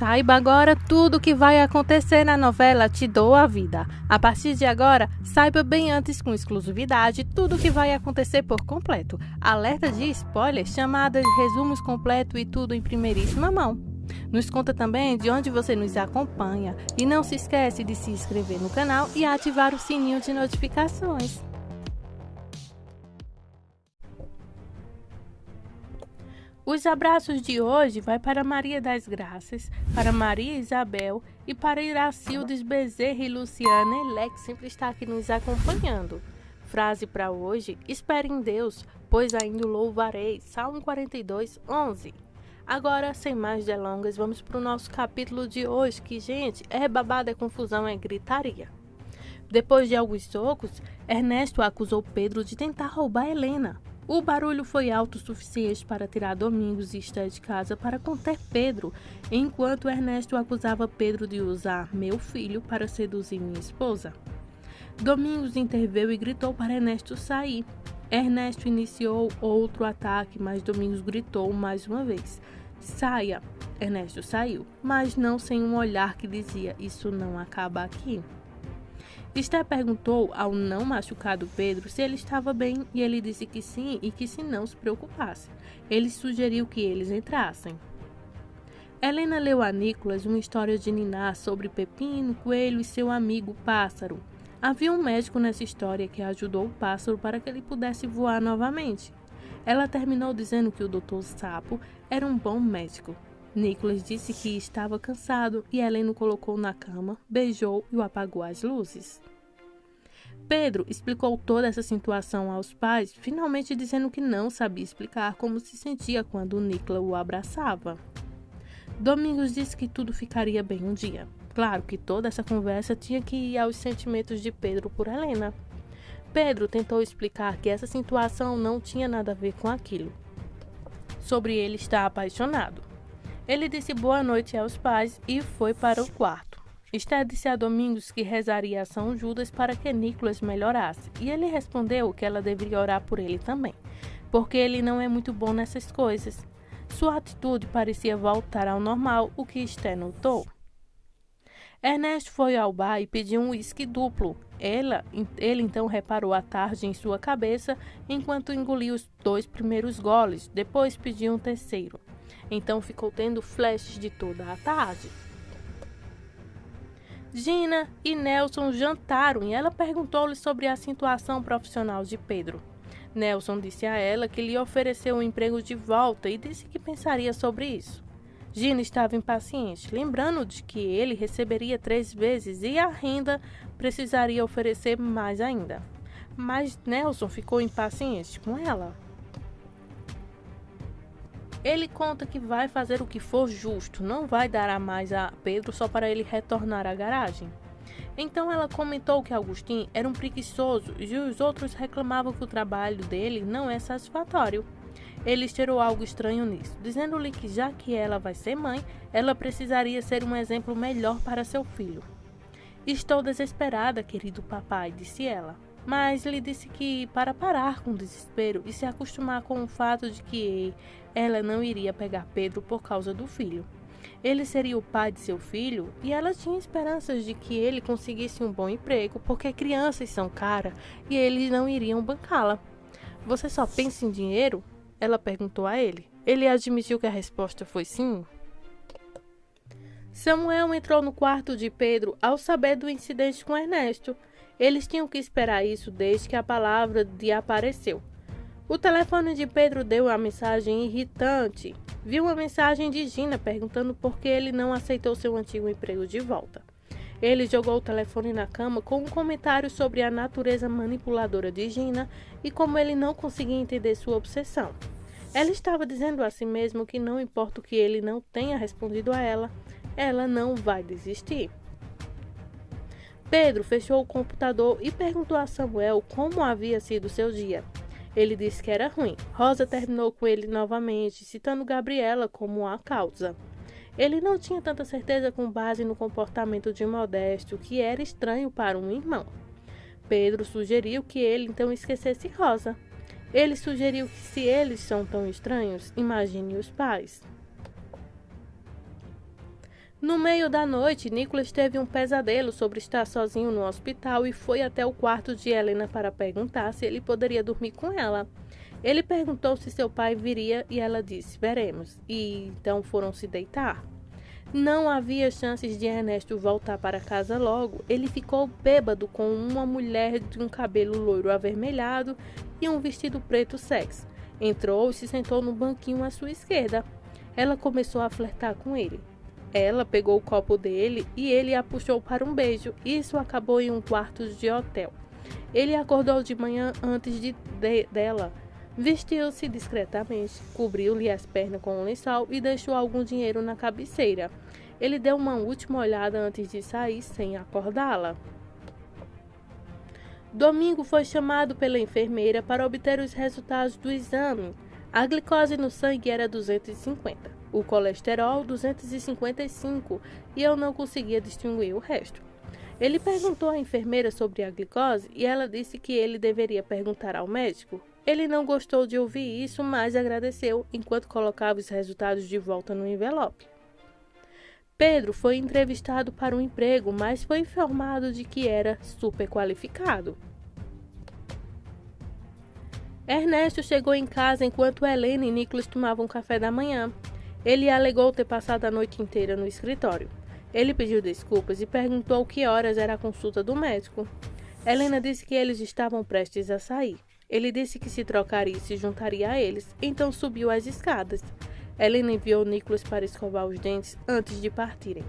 Saiba agora tudo o que vai acontecer na novela Te Dou a Vida. A partir de agora, saiba bem antes com exclusividade tudo o que vai acontecer por completo. Alerta de spoiler, chamadas, resumos completos e tudo em primeiríssima mão. Nos conta também de onde você nos acompanha e não se esquece de se inscrever no canal e ativar o sininho de notificações. Os abraços de hoje vai para Maria das Graças, para Maria Isabel e para Iracildes Bezerra e Luciana Elec, que sempre está aqui nos acompanhando. Frase para hoje: espere em Deus, pois ainda o louvarei. Salmo 42, 11. Agora, sem mais delongas, vamos para o nosso capítulo de hoje, que, gente, é babado, é confusão, é gritaria. Depois de alguns socos, Ernesto acusou Pedro de tentar roubar Helena. O barulho foi alto o suficiente para tirar Domingos e Esther de casa para conter Pedro, enquanto Ernesto acusava Pedro de usar meu filho para seduzir minha esposa. Domingos interveio e gritou para Ernesto sair. Ernesto iniciou outro ataque, mas Domingos gritou mais uma vez: saia! Ernesto saiu, mas não sem um olhar que dizia: isso não acaba aqui. Esther perguntou ao não machucado Pedro se ele estava bem e ele disse que sim e que se não se preocupasse. Ele sugeriu que eles entrassem. Helena leu a Nicolas uma história de Niná sobre Pepino, Coelho e seu amigo Pássaro. Havia um médico nessa história que ajudou o pássaro para que ele pudesse voar novamente. Ela terminou dizendo que o Dr. Sapo era um bom médico. Nicolas disse que estava cansado e Helena o colocou na cama, beijou e o apagou as luzes. Pedro explicou toda essa situação aos pais, finalmente dizendo que não sabia explicar como se sentia quando Nicolas o abraçava. Domingos disse que tudo ficaria bem um dia. Claro que toda essa conversa tinha que ir aos sentimentos de Pedro por Helena. Pedro tentou explicar que essa situação não tinha nada a ver com aquilo, sobre ele estar apaixonado. Ele disse boa noite aos pais e foi para o quarto. Esther disse a Domingos que rezaria a São Judas para que Nicolas melhorasse, e ele respondeu que ela deveria orar por ele também, porque ele não é muito bom nessas coisas. Sua atitude parecia voltar ao normal, o que Esther notou. Ernesto foi ao bar e pediu um uísque duplo. Ele então reparou a tarde em sua cabeça enquanto engoliu os 2 primeiros goles, depois pediu um terceiro. Então ficou tendo flashes de toda a tarde. Gina e Nelson jantaram e ela perguntou-lhe sobre a situação profissional de Pedro. Nelson disse a ela que lhe ofereceu um emprego de volta e disse que pensaria sobre isso. Gina estava impaciente, lembrando de que ele receberia 3 vezes e ainda precisaria oferecer mais ainda. Mas Nelson ficou impaciente com ela. Ele conta que vai fazer o que for justo, não vai dar a mais a Pedro só para ele retornar à garagem. Então ela comentou que Agostinho era um preguiçoso e os outros reclamavam que o trabalho dele não é satisfatório. Ele tirou algo estranho nisso, dizendo-lhe que já que ela vai ser mãe, ela precisaria ser um exemplo melhor para seu filho. Estou desesperada, querido papai, disse ela. Mas lhe disse que para parar com o desespero e se acostumar com o fato de que ela não iria pegar Pedro por causa do filho. Ele seria o pai de seu filho e ela tinha esperanças de que ele conseguisse um bom emprego, porque crianças são caras e eles não iriam bancá-la. Você só pensa em dinheiro? Ela perguntou a ele. Ele admitiu que a resposta foi sim. Samuel entrou no quarto de Pedro ao saber do incidente com Ernesto. Eles tinham que esperar isso desde que a palavra lhe apareceu. O telefone de Pedro deu uma mensagem irritante. Viu uma mensagem de Gina perguntando por que ele não aceitou seu antigo emprego de volta. Ele jogou o telefone na cama com um comentário sobre a natureza manipuladora de Gina e como ele não conseguia entender sua obsessão. Ela estava dizendo a si mesma que não importa o que ele não tenha respondido a ela não vai desistir. Pedro fechou o computador e perguntou a Samuel como havia sido seu dia. Ele disse que era ruim. Rosa terminou com ele novamente, citando Gabriela como a causa. Ele não tinha tanta certeza com base no comportamento de Modesto, que era estranho para um irmão. Pedro sugeriu que ele então esquecesse Rosa. Ele sugeriu que se eles são tão estranhos, imagine os pais. No meio da noite, Nicholas teve um pesadelo sobre estar sozinho no hospital e foi até o quarto de Helena para perguntar se ele poderia dormir com ela. Ele perguntou se seu pai viria e ela disse: veremos. E então foram se deitar. Não havia chances de Ernesto voltar para casa logo. Ele ficou bêbado com uma mulher de um cabelo loiro avermelhado e um vestido preto sexy. Entrou e se sentou no banquinho à sua esquerda. Ela começou a flertar com ele. Ela pegou o copo dele e ele a puxou para um beijo. Isso acabou em um quarto de hotel. Ele acordou de manhã antes dela. Vestiu-se discretamente, cobriu-lhe as pernas com um lençol e deixou algum dinheiro na cabeceira. Ele deu uma última olhada antes de sair, sem acordá-la. Domingo foi chamado pela enfermeira para obter os resultados do exame. A glicose no sangue era 250, o colesterol 255 e eu não conseguia distinguir o resto. Ele perguntou à enfermeira sobre a glicose e ela disse que ele deveria perguntar ao médico. Ele não gostou de ouvir isso, mas agradeceu enquanto colocava os resultados de volta no envelope. Pedro foi entrevistado para um emprego, mas foi informado de que era super qualificado. Ernesto chegou em casa enquanto Helena e Nicholas tomavam café da manhã. Ele alegou ter passado a noite inteira no escritório. Ele pediu desculpas e perguntou que horas era a consulta do médico. Helena disse que eles estavam prestes a sair. Ele disse que se trocaria e se juntaria a eles, então subiu as escadas. Helena enviou Nicholas para escovar os dentes antes de partirem.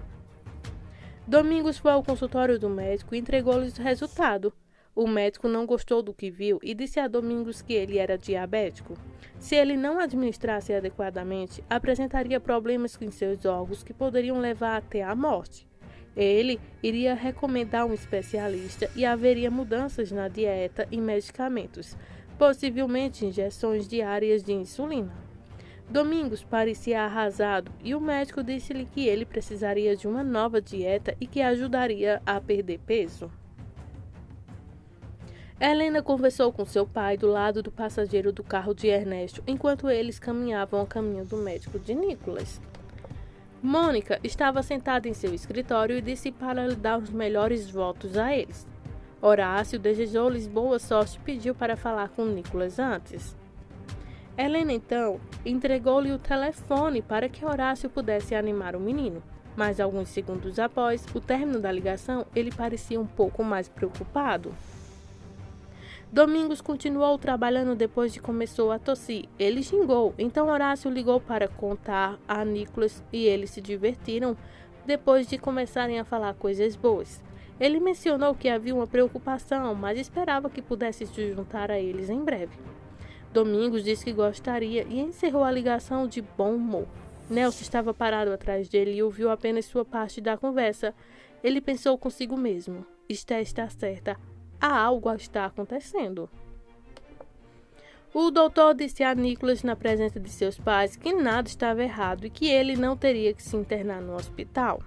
Domingos foi ao consultório do médico e entregou-lhes o resultado. O médico não gostou do que viu e disse a Domingos que ele era diabético. Se ele não administrasse adequadamente, apresentaria problemas com seus órgãos que poderiam levar até a morte. Ele iria recomendar um especialista e haveria mudanças na dieta e medicamentos, possivelmente injeções diárias de insulina. Domingos parecia arrasado e o médico disse-lhe que ele precisaria de uma nova dieta e que ajudaria a perder peso. Helena conversou com seu pai do lado do passageiro do carro de Ernesto enquanto eles caminhavam ao caminho do médico de Nicholas. Mônica estava sentada em seu escritório e disse para lhe dar os melhores votos a eles. Horácio desejou-lhes boa sorte e pediu para falar com Nicholas antes. Helena, então, entregou-lhe o telefone para que Horácio pudesse animar o menino, mas alguns segundos após o término da ligação, ele parecia um pouco mais preocupado. Domingos continuou trabalhando depois de começou a tossir. Ele xingou, então Horácio ligou para contar a Nicholas e eles se divertiram depois de começarem a falar coisas boas. Ele mencionou que havia uma preocupação, mas esperava que pudesse se juntar a eles em breve. Domingos disse que gostaria e encerrou a ligação de bom humor. Nelson estava parado atrás dele e ouviu apenas sua parte da conversa. Ele pensou consigo mesmo. Esté está certa. Há algo a estar acontecendo. O doutor disse a Nicholas na presença de seus pais que nada estava errado e que ele não teria que se internar no hospital.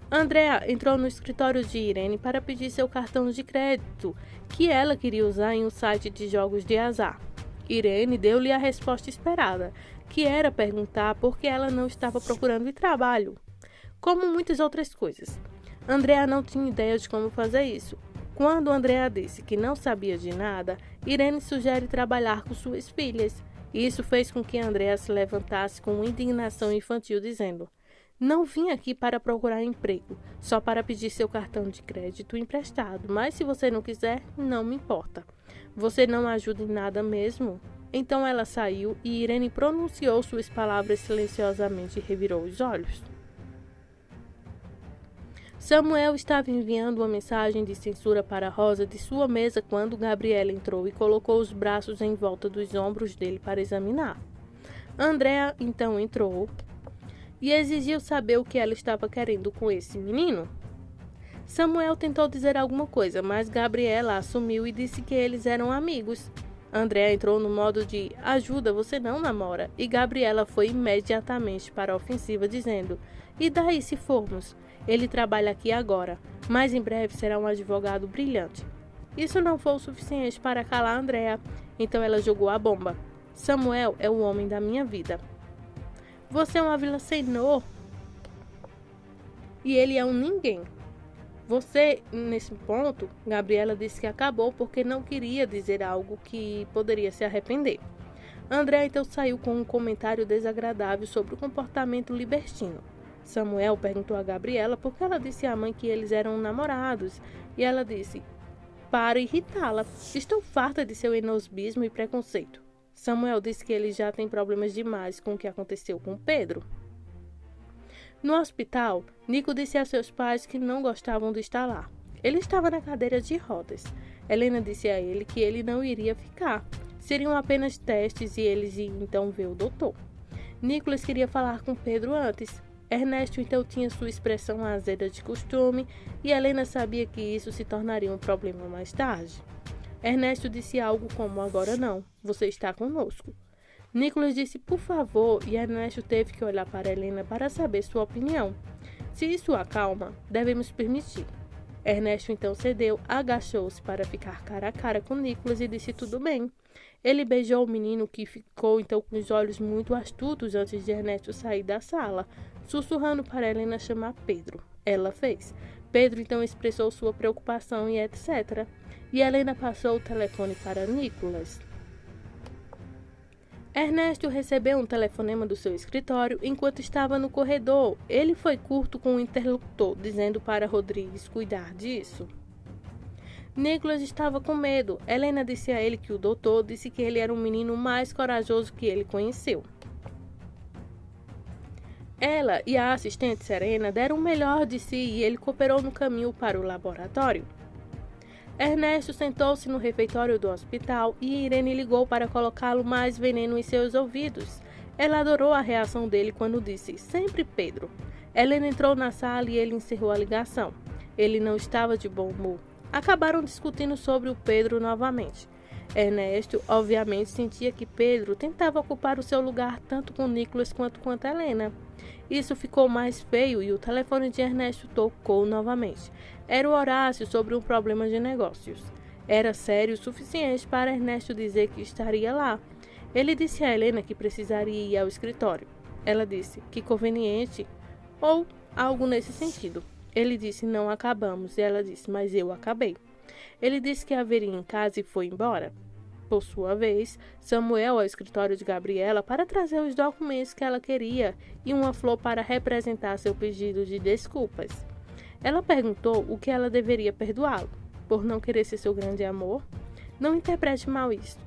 Andrea entrou no escritório de Irene para pedir seu cartão de crédito, que ela queria usar em um site de jogos de azar. Irene deu-lhe a resposta esperada, que era perguntar por que ela não estava procurando trabalho, como muitas outras coisas. Andrea não tinha ideia de como fazer isso. Quando Andrea disse que não sabia de nada, Irene sugere trabalhar com suas filhas. Isso fez com que Andrea se levantasse com indignação infantil, dizendo: "Não vim aqui para procurar emprego, só para pedir seu cartão de crédito emprestado, mas se você não quiser, não me importa. Você não ajuda em nada mesmo?" Então ela saiu e Irene pronunciou suas palavras silenciosamente e revirou os olhos. Samuel estava enviando uma mensagem de censura para Rosa de sua mesa quando Gabriela entrou e colocou os braços em volta dos ombros dele para examinar. Andrea então entrou e exigiu saber o que ela estava querendo com esse menino. Samuel tentou dizer alguma coisa, mas Gabriela assumiu e disse que eles eram amigos. Andrea entrou no modo de "ajuda, você não namora", e Gabriela foi imediatamente para a ofensiva dizendo: "E daí se formos? Ele trabalha aqui agora, mas em breve será um advogado brilhante." Isso não foi o suficiente para calar Andrea, então ela jogou a bomba. "Samuel é o homem da minha vida." "Você é uma vila senhor." e ele é um ninguém. Você, nesse ponto, Gabriela disse que acabou porque não queria dizer algo que poderia se arrepender. André então saiu com um comentário desagradável sobre o comportamento libertino. Samuel perguntou a Gabriela por que ela disse à mãe que eles eram namorados, e ela disse: para irritá-la, estou farta de seu enosbismo e preconceito. Samuel disse que ele já tem problemas demais com o que aconteceu com Pedro. No hospital, Nico disse a seus pais que não gostavam de estar lá. Ele estava na cadeira de rodas. Helena disse a ele que ele não iria ficar. Seriam apenas testes e eles iam então ver o doutor. Nicolas queria falar com Pedro antes. Ernesto então tinha sua expressão azeda de costume e Helena sabia que isso se tornaria um problema mais tarde. Ernesto disse algo como: agora não, você está conosco. Nicolas disse por favor e Ernesto teve que olhar para Helena para saber sua opinião. Se isso acalma, devemos permitir. Ernesto então cedeu, agachou-se para ficar cara a cara com Nicolas e disse tudo bem. Ele beijou o menino, que ficou então com os olhos muito astutos antes de Ernesto sair da sala, sussurrando para Helena chamar Pedro. Ela fez. Pedro então expressou sua preocupação e etc. E Helena passou o telefone para Nicolas. Ernesto recebeu um telefonema do seu escritório enquanto estava no corredor. Ele foi curto com o interlocutor, dizendo para Rodrigues cuidar disso. Nicolas estava com medo. Helena disse a ele que o doutor disse que ele era o menino mais corajoso que ele conheceu. Ela e a assistente Serena deram o melhor de si e ele cooperou no caminho para o laboratório. Ernesto sentou-se no refeitório do hospital e Irene ligou para colocá-lo mais veneno em seus ouvidos. Ela adorou a reação dele quando disse: sempre Pedro. Helena entrou na sala e ele encerrou a ligação. Ele não estava de bom humor. Acabaram discutindo sobre o Pedro novamente. Ernesto, obviamente, sentia que Pedro tentava ocupar o seu lugar tanto com Nicolas quanto com Helena. Isso ficou mais feio e o telefone de Ernesto tocou novamente. Era o Horácio sobre um problema de negócios. Era sério o suficiente para Ernesto dizer que estaria lá. Ele disse a Helena que precisaria ir ao escritório. Ela disse que conveniente ou algo nesse sentido. Ele disse: não acabamos, e ela disse: mas eu acabei. Ele disse que haveria em casa e foi embora. Por sua vez, Samuel ao escritório de Gabriela para trazer os documentos que ela queria e uma flor para representar seu pedido de desculpas. Ela perguntou o que ela deveria perdoá-lo, por não querer ser seu grande amor. Não interprete mal isso.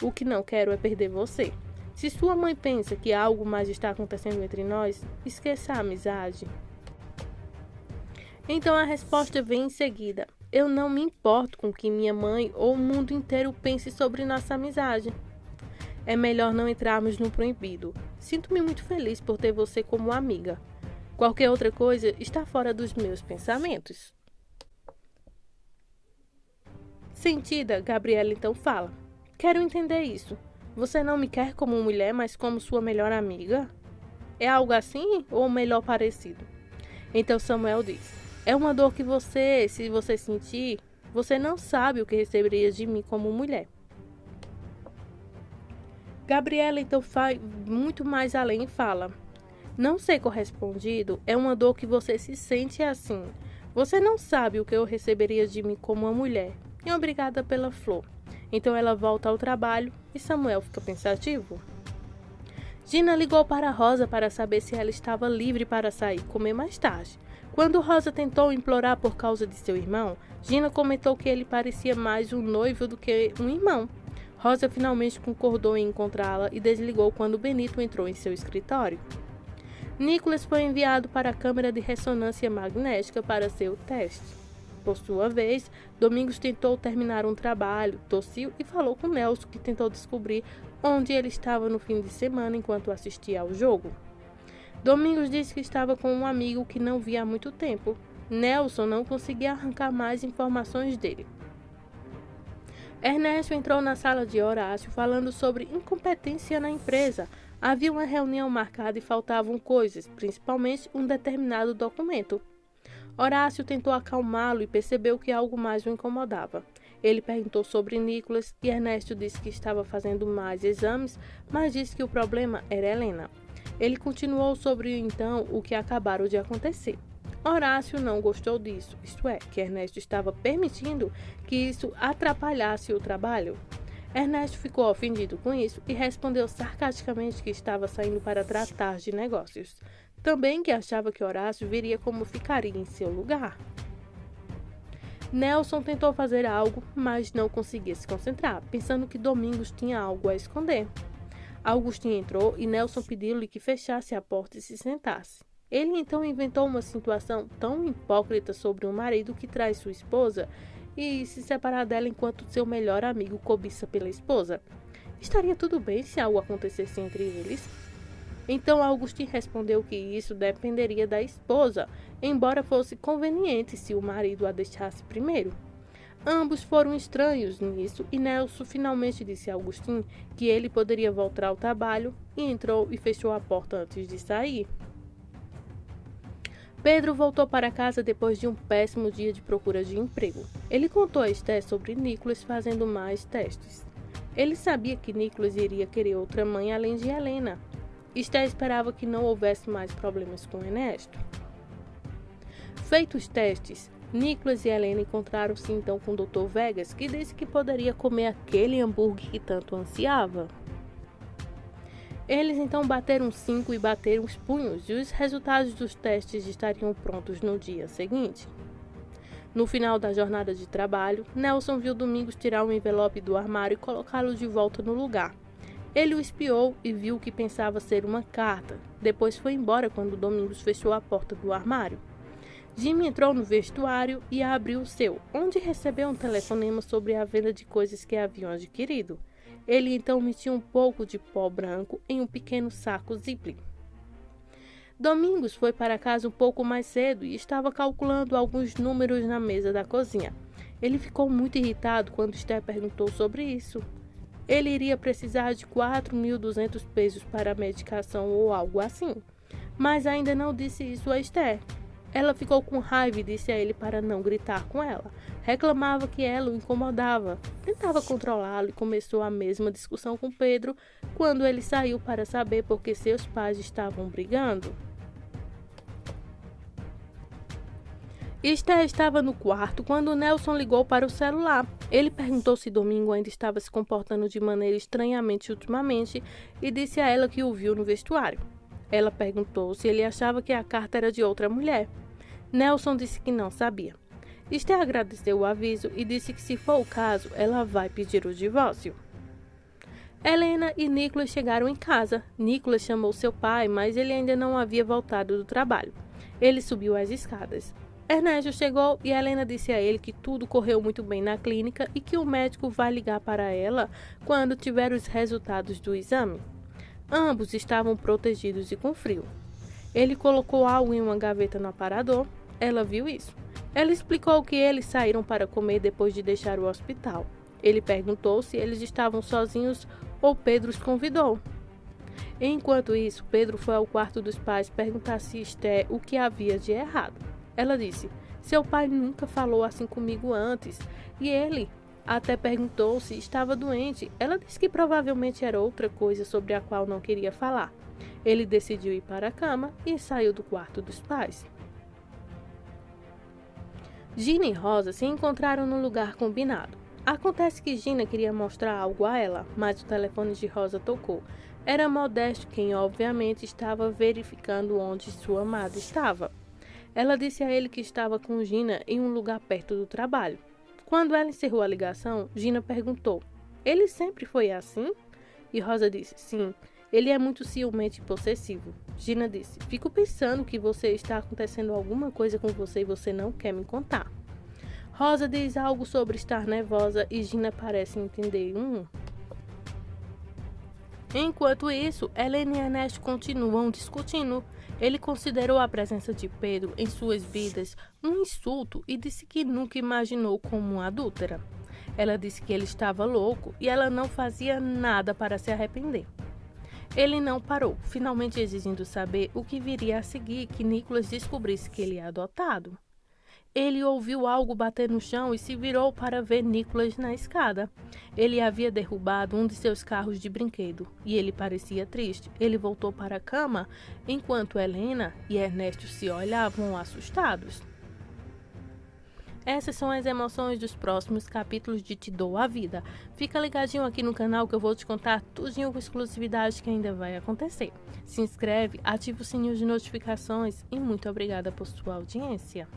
O que não quero é perder você. Se sua mãe pensa que algo mais está acontecendo entre nós, esqueça a amizade. Então a resposta vem em seguida. Eu não me importo com o que minha mãe ou o mundo inteiro pense sobre nossa amizade. É melhor não entrarmos no proibido. Sinto-me muito feliz por ter você como amiga. Qualquer outra coisa está fora dos meus pensamentos. Sentida, Gabriela então fala: quero entender isso. Você não me quer como mulher, mas como sua melhor amiga? É algo assim ou melhor parecido? Então Samuel diz: é uma dor que você, se você sentir, você não sabe o que receberia de mim como mulher. Gabriela então vai muito mais além e fala: não ser correspondido é uma dor que você se sente assim. Você não sabe o que eu receberia de mim como uma mulher. E obrigada pela flor. Então ela volta ao trabalho e Samuel fica pensativo. Gina ligou para Rosa para saber se ela estava livre para sair comer mais tarde. Quando Rosa tentou implorar por causa de seu irmão, Gina comentou que ele parecia mais um noivo do que um irmão. Rosa finalmente concordou em encontrá-la e desligou quando Benito entrou em seu escritório. Nicolas foi enviado para a câmara de ressonância magnética para seu teste. Por sua vez, Domingos tentou terminar um trabalho, tossiu e falou com Nelson, que tentou descobrir onde ele estava no fim de semana enquanto assistia ao jogo. Domingos disse que estava com um amigo que não via há muito tempo. Nelson não conseguia arrancar mais informações dele. Ernesto entrou na sala de Horácio falando sobre incompetência na empresa. Havia uma reunião marcada e faltavam coisas, principalmente um determinado documento. Horácio tentou acalmá-lo e percebeu que algo mais o incomodava. Ele perguntou sobre Nicolas e Ernesto disse que estava fazendo mais exames, mas disse que o problema era Helena. Ele continuou sobre então o que acabaram de acontecer. Horácio não gostou disso, isto é, que Ernesto estava permitindo que isso atrapalhasse o trabalho. Ernesto ficou ofendido com isso e respondeu sarcasticamente que estava saindo para tratar de negócios. Também que achava que Horácio veria como ficaria em seu lugar. Nelson tentou fazer algo, mas não conseguia se concentrar, pensando que Domingos tinha algo a esconder. Augustinho entrou e Nelson pediu-lhe que fechasse a porta e se sentasse. Ele então inventou uma situação tão hipócrita sobre um marido que trai sua esposa e se separar dela enquanto seu melhor amigo cobiça pela esposa. Estaria tudo bem se algo acontecesse entre eles? Então Augustinho respondeu que isso dependeria da esposa, embora fosse conveniente se o marido a deixasse primeiro. Ambos foram estranhos nisso e Nelson finalmente disse a Augustinho que ele poderia voltar ao trabalho e entrou e fechou a porta antes de sair. Pedro voltou para casa depois de um péssimo dia de procura de emprego. Ele contou a Esther sobre Nicolas fazendo mais testes. Ele sabia que Nicolas iria querer outra mãe além de Helena. Esther esperava que não houvesse mais problemas com Ernesto. Feitos os testes, Nicolas e Helena encontraram-se então com o Dr. Vegas, que disse que poderia comer aquele hambúrguer que tanto ansiava. Eles então bateram 5 e bateram os punhos, e os resultados dos testes estariam prontos no dia seguinte. No final da jornada de trabalho, Nelson viu Domingos tirar um envelope do armário e colocá-lo de volta no lugar. Ele o espiou e viu que pensava ser uma carta. Depois foi embora quando Domingos fechou a porta do armário. Jimmy entrou no vestuário e abriu o seu, onde recebeu um telefonema sobre a venda de coisas que haviam adquirido. Ele então metia um pouco de pó branco em um pequeno saco Ziploc. Domingos foi para casa um pouco mais cedo e estava calculando alguns números na mesa da cozinha. Ele ficou muito irritado quando Esther perguntou sobre isso. Ele iria precisar de 4.200 pesos para a medicação ou algo assim, mas ainda não disse isso a Esther. Ela ficou com raiva e disse a ele para não gritar com ela. Reclamava que ela o incomodava. Tentava controlá-lo e começou a mesma discussão com Pedro quando ele saiu para saber por que seus pais estavam brigando. Esther estava no quarto quando Nelson ligou para o celular. Ele perguntou se Domingo ainda estava se comportando de maneira estranhamente ultimamente e disse a ela que o viu no vestuário. Ela perguntou se ele achava que a carta era de outra mulher. Nelson disse que não sabia. Esther agradeceu o aviso e disse que, se for o caso, ela vai pedir o divórcio. Helena e Nicolas chegaram em casa. Nicolas chamou seu pai, mas ele ainda não havia voltado do trabalho. Ele subiu as escadas. Ernesto chegou e Helena disse a ele que tudo correu muito bem na clínica e que o médico vai ligar para ela quando tiver os resultados do exame. Ambos estavam protegidos e com frio. Ele colocou algo em uma gaveta no aparador. Ela viu isso. Ela explicou que eles saíram para comer depois de deixar o hospital. Ele perguntou se eles estavam sozinhos ou Pedro os convidou. Enquanto isso, Pedro foi ao quarto dos pais perguntar se Esther o que havia de errado. Ela disse: seu pai nunca falou assim comigo antes, e ele até perguntou se estava doente. Ela disse que provavelmente era outra coisa sobre a qual não queria falar. Ele decidiu ir para a cama e saiu do quarto dos pais. Gina e Rosa se encontraram no lugar combinado. Acontece que Gina queria mostrar algo a ela, mas o telefone de Rosa tocou. Era Modesto quem, obviamente, estava verificando onde sua amada estava. Ela disse a ele que estava com Gina em um lugar perto do trabalho. Quando ela encerrou a ligação, Gina perguntou: ele sempre foi assim? E Rosa disse: sim, ele é muito ciumento e possessivo. Gina disse: fico pensando que você está acontecendo alguma coisa com você e você não quer me contar. Rosa diz algo sobre estar nervosa e Gina parece entender. Enquanto isso, Helena e Ernesto continuam discutindo. Ele considerou a presença de Pedro em suas vidas um insulto e disse que nunca imaginou como uma adúltera. Ela disse que ele estava louco e ela não fazia nada para se arrepender. Ele não parou, finalmente exigindo saber o que viria a seguir que Nicolas descobrisse que ele é adotado. Ele ouviu algo bater no chão e se virou para ver Nicholas na escada. Ele havia derrubado um de seus carros de brinquedo e ele parecia triste. Ele voltou para a cama enquanto Helena e Ernesto se olhavam assustados. Essas são as emoções dos próximos capítulos de Te Dou a Vida. Fica ligadinho aqui no canal que eu vou te contar tudinho com exclusividade que ainda vai acontecer. Se inscreve, ativa o sininho de notificações e muito obrigada por sua audiência.